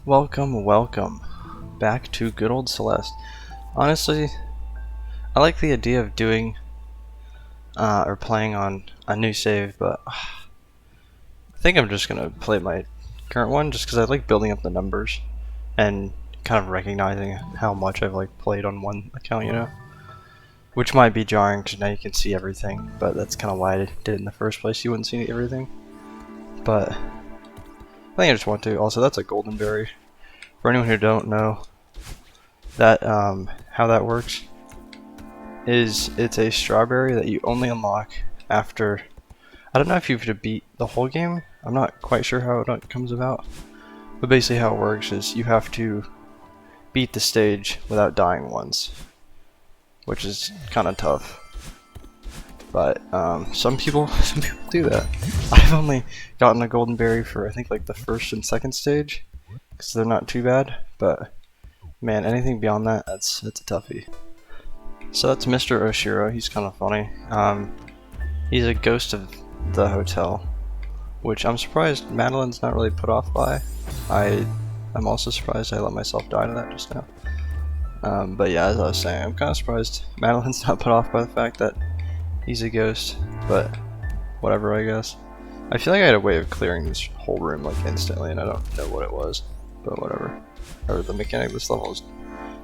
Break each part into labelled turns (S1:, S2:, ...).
S1: Welcome back to good old Celeste. Honestly, I like the idea of doing or playing on a new save, but I think I'm just gonna play my current one just because I like building up the numbers and kind of recognizing how much I've like played on one account, you know? Which might be jarring because now you can see everything, but that's kind of why I did it in the first place. You wouldn't see everything, but I think I just want to. Also, that's a golden berry. For anyone who don't know that how that works, is it's a strawberry that you only unlock after, I don't know if you have to beat the whole game. I'm not quite sure how it comes about, but basically how it works is you have to beat the stage without dying once, which is kind of tough. But some people do that. I've only gotten a golden berry for I think like the first and second stage, because they're not too bad. But man, anything beyond that, it's a toughie. So that's Mr. Oshiro. He's kind of funny. He's a ghost of the hotel, which I'm surprised Madeline's not really put off by. I'm also surprised I let myself die to that just now. But yeah, as I was saying, I'm kind of surprised Madeline's not put off by the fact that he's a ghost, but whatever, I guess. I feel like I had a way of clearing this whole room like instantly, and I don't know what it was, but whatever. Or the mechanic of this level is,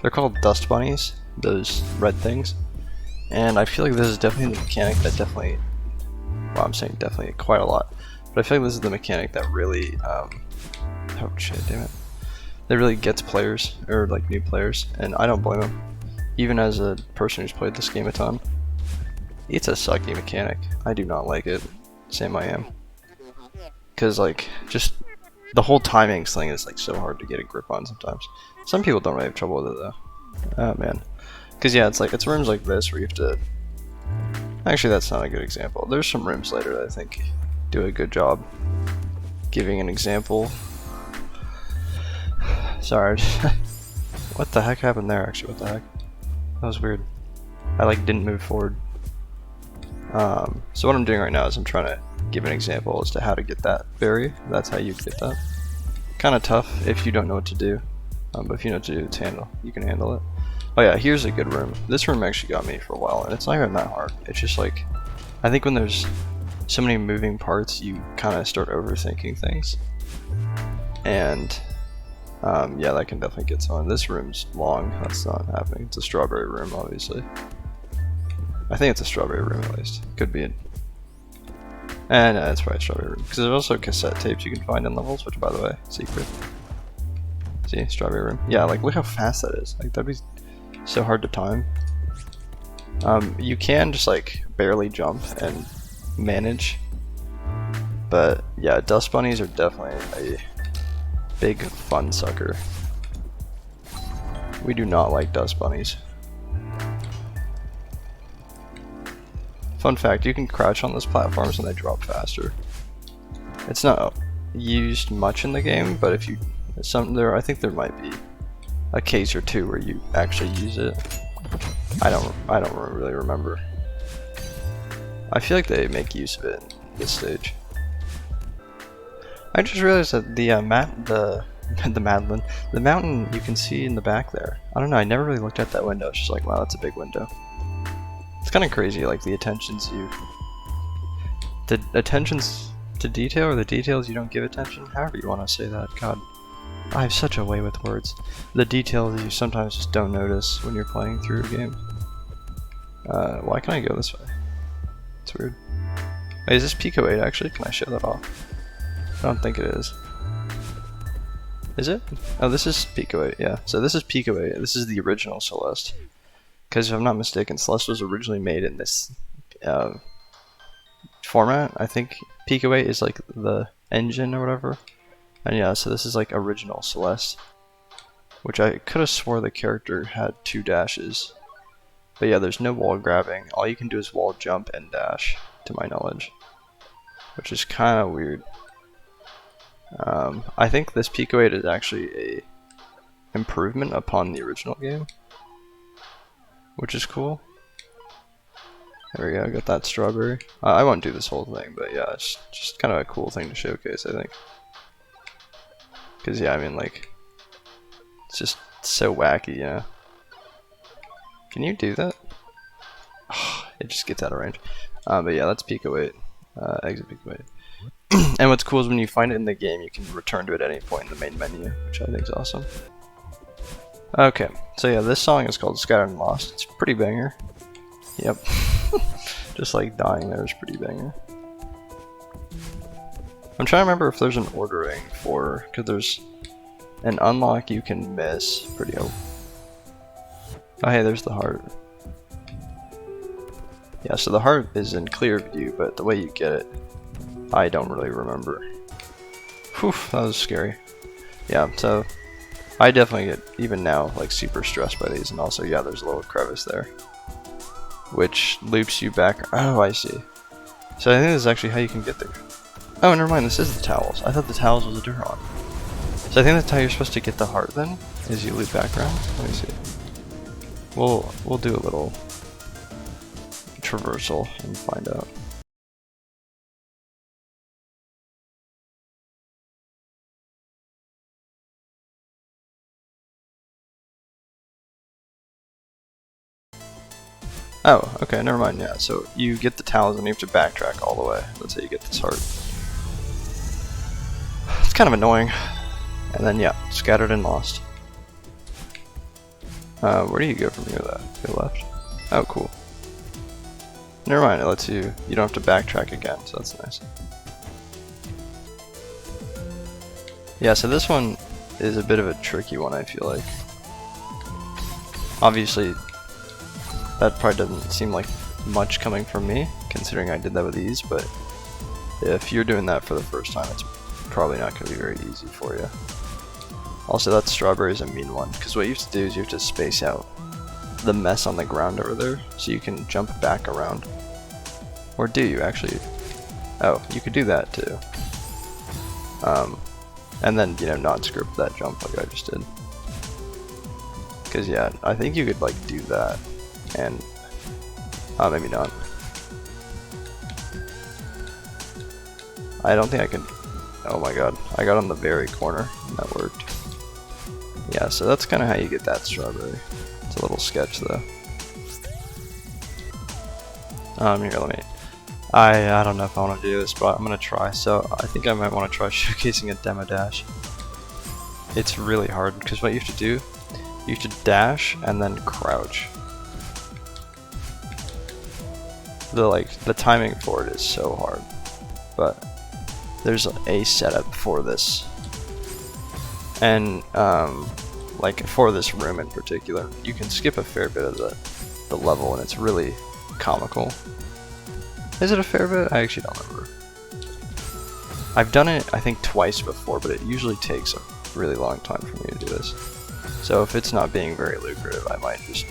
S1: they're called dust bunnies, those red things, and I feel like this is definitely the mechanic that definitely, well, I'm saying definitely quite a lot, but I feel like this is the mechanic that really, oh shit, damn it, that really gets players, or like new players, and I don't blame them. Even as a person who's played this game a ton, it's a sucky mechanic. I do not like it. Same I am. Cause like, just the whole timing thing is like so hard to get a grip on sometimes. Some people don't really have trouble with it though. Oh man. Cause yeah, it's rooms like this where you have to, actually that's not a good example. There's some rooms later that I think do a good job giving an example. Sorry. What the heck happened there actually? What the heck? That was weird. I like didn't move forward. So what I'm doing right now is I'm trying to give an example as to how to get that berry. That's how you get that. Kind of tough if you don't know what to do, but if you know what to do, you can handle it. Oh yeah, here's a good room. This room actually got me for a while, and it's not even that hard. It's just like, I think when there's so many moving parts, you kind of start overthinking things. And yeah, that can definitely get someone. This room's long. That's not happening. It's a strawberry room, obviously. I think it's a strawberry room at least. Could be it. And it's probably a strawberry room. Because there's also cassette tapes you can find in levels, which by the way, secret. See, strawberry room. Yeah, like look how fast that is. Like that'd be so hard to time. You can just like barely jump and manage. But yeah, dust bunnies are definitely a big fun sucker. We do not like dust bunnies. Fun fact, you can crouch on those platforms and they drop faster. It's not used much in the game, but if you I think there might be a case or two where you actually use it. I don't really remember. I feel like they make use of it in this stage. I just realized that the mountain you can see in the back there. I don't know, I never really looked at that window. It's just like, wow, that's a big window. It's kind of crazy, like the attentions to detail, or the details you don't give attention, however you want to say that. God, I have such a way with words. The details you sometimes just don't notice when you're playing through a game. Why can't I go this way? It's weird. Wait, is this Pico 8 actually? Can I show that off? I don't think it is. Is it? Oh, this is Pico 8, yeah. So this is Pico 8. This is the original Celeste. Because if I'm not mistaken, Celeste was originally made in this format. I think Pico 8 is like the engine or whatever. And yeah, so this is like original Celeste. Which I could have swore the character had 2 dashes. But yeah, there's no wall grabbing. All you can do is wall jump and dash, to my knowledge. Which is kind of weird. I think this Pico 8 is actually a improvement upon the original game, which is cool. There we go, got that strawberry. I won't do this whole thing, but yeah, it's just kind of a cool thing to showcase, I think. Because yeah, I mean, like, It's just so wacky, you know. Can you do that? It just gets out of range. But yeah, that's Pico 8. Exit Pico 8. And what's cool is when you find it in the game, you can return to it at any point in the main menu, which I think is awesome. Okay, so yeah, this song is called Scattered and Lost. It's a pretty banger. Yep. Just like dying there is pretty banger. I'm trying to remember if there's an ordering for, because there's an unlock you can miss. Pretty old. Oh hey, there's the heart. Yeah, so the heart is in clear view, but the way you get it, I don't really remember. Whew, that was scary. Yeah, so I definitely get, even now, like super stressed by these, and also, yeah, there's a little crevice there, which loops you back. Oh, I see. So I think this is actually how you can get there. Oh, never mind, this is the towels. I thought the towels was a different one. So I think that's how you're supposed to get the heart then, is you loop back around. Let me see. We'll do a little traversal and find out. Oh, okay, never mind, yeah. So you get the towels and you have to backtrack all the way. That's how you get this heart. It's kind of annoying. And then, yeah, scattered and lost. Where do you go from here, though? Go left? Oh, cool. Never mind, it lets you, you don't have to backtrack again, so that's nice. Yeah, so this one is a bit of a tricky one, I feel like. Obviously, that probably doesn't seem like much coming from me, considering I did that with ease, but if you're doing that for the first time, it's probably not going to be very easy for you. Also, that strawberry is a mean one, because what you have to do is you have to space out the mess on the ground over there, so you can jump back around. Or do you actually? Oh, you could do that too. And then, you know, not script that jump like I just did. Because yeah, I think you could like do that, and maybe not. I don't think I can. Oh my god, I got on the very corner and that worked. Yeah, so that's kind of how you get that strawberry. It's a little sketch though. Here, let me. I don't know if I want to do this, but I'm gonna try. So I think I might want to try showcasing a demo dash. It's really hard because what you have to do, you have to dash and then crouch. The timing for it is so hard, but there's a setup for this, and like for this room in particular, you can skip a fair bit of the level, and it's really comical. Is it a fair bit? I actually don't remember. I've done it, I think, twice before, but it usually takes a really long time for me to do this. So if it's not being very lucrative, I might just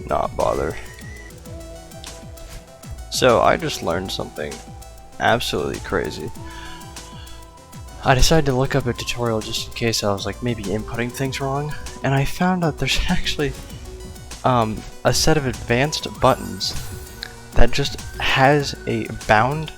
S1: not bother. So I just learned something absolutely crazy. I decided to look up a tutorial just in case I was like maybe inputting things wrong, and I found out there's actually a set of advanced buttons that just has a bound,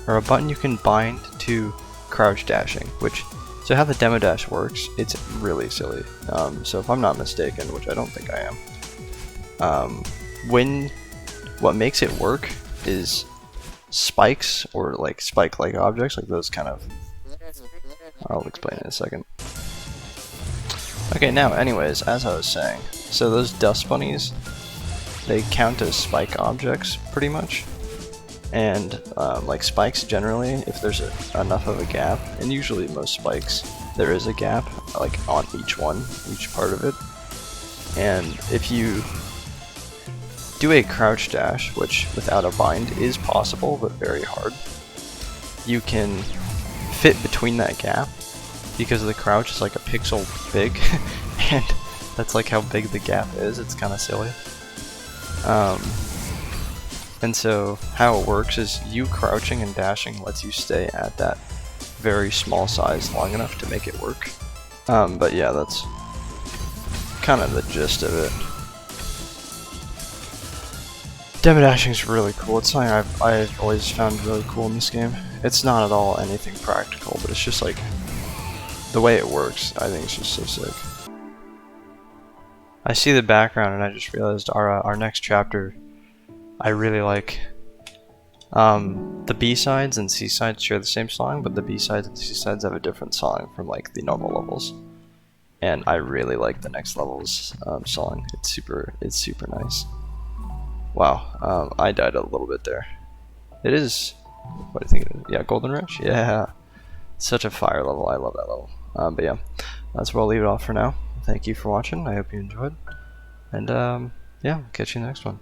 S1: or a button you can bind to crouch dashing, which, so how the demo dash works, it's really silly. So if I'm not mistaken, which I don't think I am, what makes it work is spikes, or like spike-like objects, like those kind of, I'll explain in a second. Okay, now anyways, as I was saying, so those dust bunnies, they count as spike objects pretty much, and like spikes generally, if there's enough of a gap, and usually most spikes there is a gap like on each part of it, and if you do a crouch dash, which without a bind is possible but very hard, you can fit between that gap because the crouch is like a pixel big and that's like how big the gap is. It's kind of silly. And so how it works is you crouching and dashing lets you stay at that very small size long enough to make it work. But yeah, that's kind of the gist of it. Demo dashing is really cool. It's something I've always found really cool in this game. It's not at all anything practical, but it's just like the way it works. I think it's just so sick. I see the background and I just realized our next chapter, I really like. The B-sides and C-sides share the same song, but the B-sides and C-sides have a different song from like the normal levels. And I really like the next level's song. It's super nice. Wow, I died a little bit there. It is, what do you think it is? Yeah, Golden Rush? Yeah. Such a fire level, I love that level. But yeah, that's where I'll leave it off for now. Thank you for watching, I hope you enjoyed. And yeah, catch you in the next one.